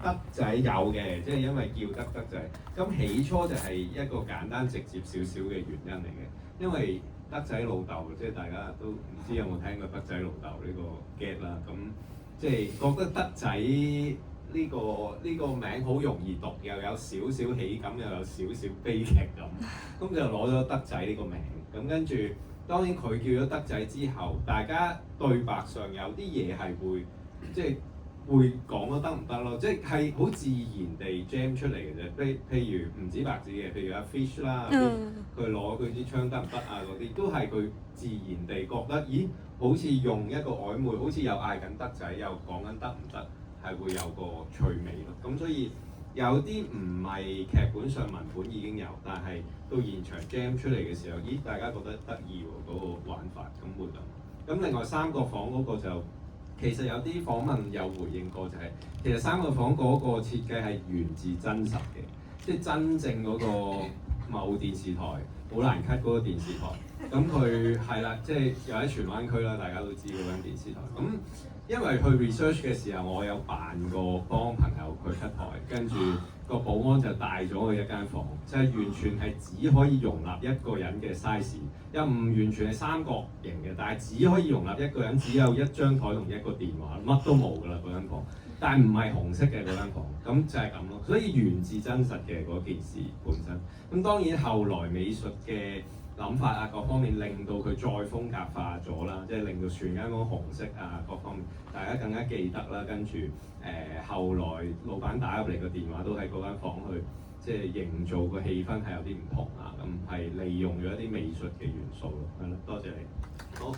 德仔有嘅，即係因為叫得德仔。咁起初就係一個簡單直接少少嘅原因嚟嘅，因為德仔老豆，即係大家都唔知有冇聽過德仔老豆呢個 get 啦。咁即係覺得德仔呢個名好容易讀，又有少少喜感，又有少少悲劇咁，咁就攞咗德仔呢個名。咁跟住，當然佢叫咗德仔之後，大家對白上有啲嘢係會即係會講都得唔得咯？即係好自然地 jam 出嚟嘅啫。譬如唔止白紙嘅，譬如阿 Fish 啦，佢攞佢支槍得唔得啊？嗰啲都係佢自然地覺得，咦，好似用一個曖昧，好似又嗌緊德仔，又講緊得唔得，係會有個趣味咯。咁所以有啲唔係劇本上文本已經有，但係到現場 jam 出嚟嘅時候，咦，大家覺得得意喎，嗰個玩法咁會咁。咁另外三個房嗰個就其實有啲訪問有回應過，就係其實三個房嗰個設計係源自真實嘅，即係真正嗰個某電視台好難 cut 嗰個電視台。咁佢係啦，即係又喺荃灣區啦，大家都知嗰間電視台。咁因為去 research 嘅時候，我有扮過幫朋友去 cut 台，跟住個保安就帶咗去一間房，就係完全係只可以容納一個人嘅 size， 又唔完全係三角形嘅，但係只可以容納一個人，只有一張台同一個電話，乜都冇㗎啦嗰間房。但係唔係紅色嘅嗰間房，咁就係咁咯。所以源自真實嘅嗰件事本身。咁當然後來美術嘅諗法啊，各方面令到佢再風格化咗啦，即係令到全間房紅色啊，各方面大家更加記得啦。跟住後來老闆打入嚟個電話都喺嗰間房去，即係營造個氣氛係有啲唔同啊。咁係利用咗一啲美術嘅元素咯。係咯，多謝你。好。